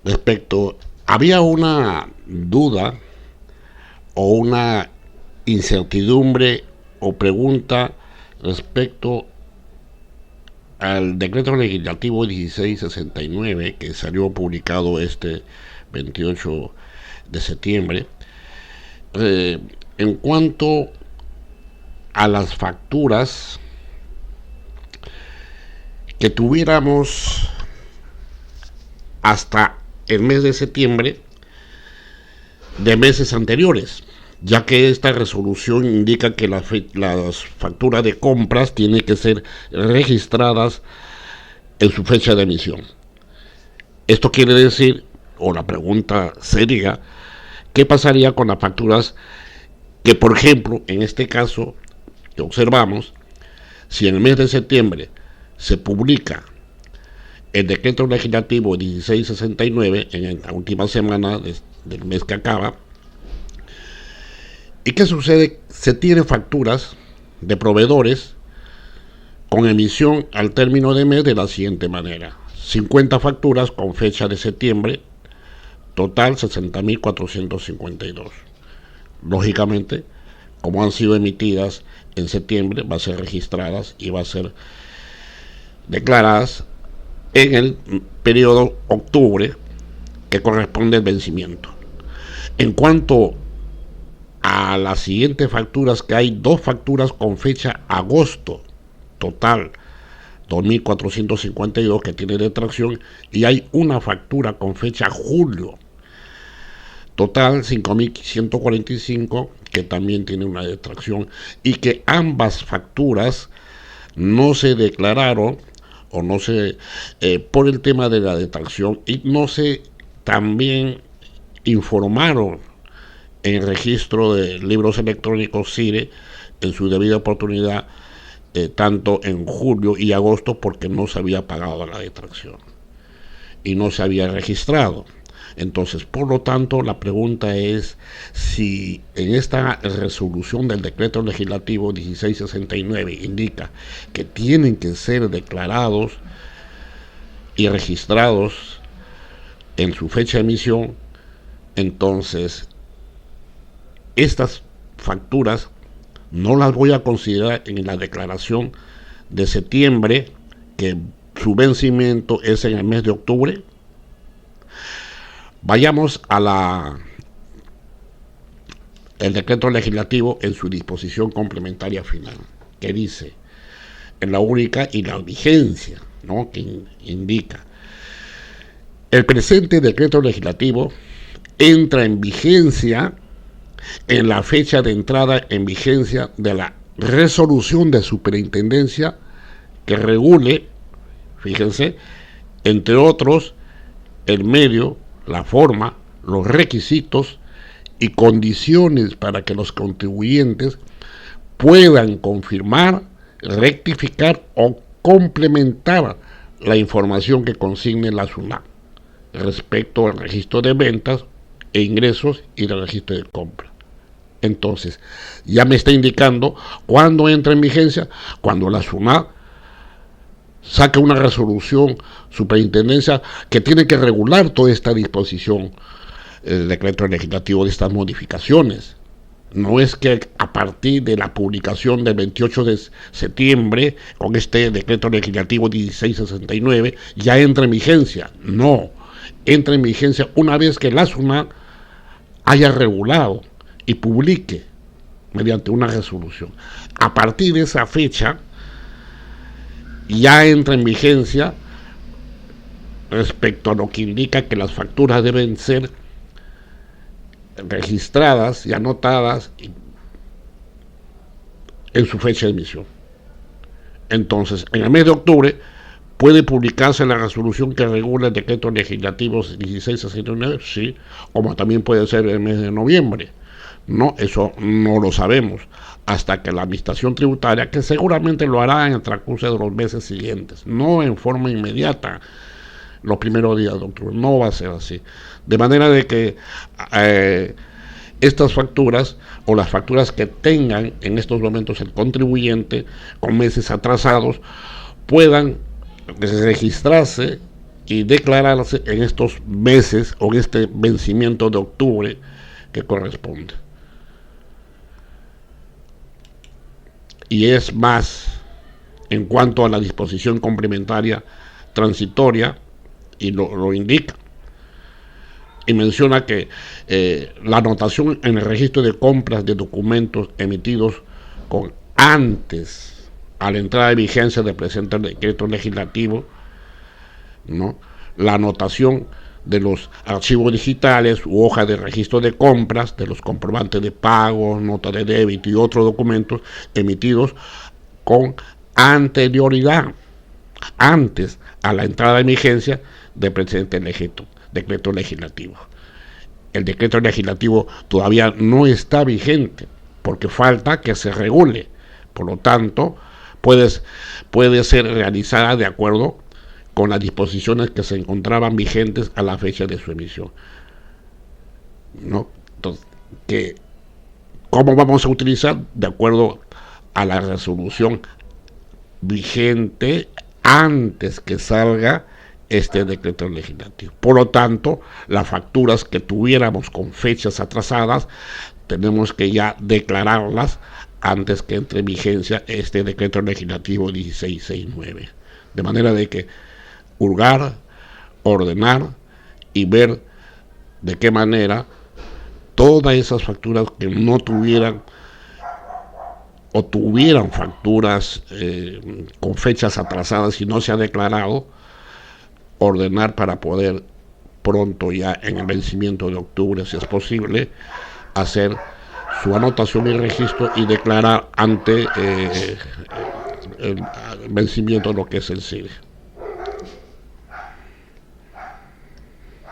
Respecto, había una duda o una incertidumbre o pregunta respecto al decreto legislativo 1669 que salió publicado este 28 de septiembre, en cuanto a las facturas que tuviéramos hasta el mes de septiembre de meses anteriores, ya que esta resolución indica que las facturas de compras tienen que ser registradas en su fecha de emisión. Esto quiere decir, o la pregunta sería, ¿qué pasaría con las facturas que, por ejemplo, en este caso que observamos, si en el mes de septiembre se publica el decreto legislativo 1669 en la última semana del mes que acaba? ¿Y qué sucede? Se tienen facturas de proveedores con emisión al término de mes de la siguiente manera: 50 facturas con fecha de septiembre, total 60.452. Lógicamente, como han sido emitidas en septiembre, va a ser registradas y va a ser declaradas en el periodo octubre que corresponde al vencimiento. En cuanto a las siguientes facturas, que hay dos facturas con fecha agosto, total 2.452 que tiene detracción, y hay una factura con fecha julio, total 5.145 que también tiene una detracción, y que ambas facturas no se declararon o no se por el tema de la detracción, y no se también informaron en el registro de libros electrónicos CIRE en su debida oportunidad, tanto en julio y agosto, porque no se había pagado la detracción y no se había registrado. Entonces, por lo tanto, la pregunta es si en esta resolución del decreto legislativo 1669 indica que tienen que ser declarados y registrados en su fecha de emisión, entonces estas facturas no las voy a considerar en la declaración de septiembre, que su vencimiento es en el mes de octubre. Vayamos a el decreto legislativo en su disposición complementaria final, que dice, en la única y la vigencia, ¿no?, que indica: el presente decreto legislativo entra en vigencia en la fecha de entrada en vigencia de la resolución de superintendencia que regule, fíjense, entre otros, el medio, la forma, los requisitos y condiciones para que los contribuyentes puedan confirmar, rectificar o complementar la información que consigne la SUNAT respecto al registro de ventas e ingresos y el registro de compra. Entonces, ya me está indicando cuándo entra en vigencia, cuando la SUNAT saca una resolución, superintendencia, que tiene que regular toda esta disposición, el decreto legislativo, de estas modificaciones. No es que a partir de la publicación del 28 de septiembre, con este decreto legislativo 1669, ya entra en vigencia. No, entra en vigencia una vez que la SUNAT haya regulado y publique mediante una resolución. A partir de esa fecha ya entra en vigencia respecto a lo que indica que las facturas deben ser registradas y anotadas en su fecha de emisión. Entonces, en el mes de octubre puede publicarse la resolución que regula el decreto legislativo 1669, sí, como también puede ser el mes de noviembre. No, eso no lo sabemos hasta que la administración tributaria, que seguramente lo hará en el transcurso de los meses siguientes, no en forma inmediata, los primeros días de octubre, no va a ser así. De manera de que estas facturas o las facturas que tengan en estos momentos el contribuyente con meses atrasados puedan registrarse y declararse en estos meses o en este vencimiento de octubre que corresponde. Y es más, en cuanto a la disposición complementaria transitoria, y lo indica, y menciona que la anotación en el registro de compras de documentos emitidos con antes a la entrada de vigencia del presente decreto legislativo, ¿no? La anotación de los archivos digitales u hojas de registro de compras, de los comprobantes de pago, nota de débito y otros documentos emitidos con anterioridad, antes a la entrada en vigencia del presente decreto legislativo. El decreto legislativo todavía no está vigente porque falta que se regule. Por lo tanto, puede ser realizada de acuerdo con las disposiciones que se encontraban vigentes a la fecha de su emisión, ¿no? Entonces, ¿cómo vamos a utilizar? De acuerdo a la resolución vigente antes que salga este decreto legislativo. Por lo tanto, las facturas que tuviéramos con fechas atrasadas tenemos que ya declararlas antes que entre en vigencia este decreto legislativo 1669. De manera de que hurgar, ordenar y ver de qué manera todas esas facturas que no tuvieran o tuvieran facturas con fechas atrasadas y no se ha declarado, ordenar para poder pronto, ya en el vencimiento de octubre, si es posible, hacer su anotación y registro y declarar ante el vencimiento de lo que es el CIDE.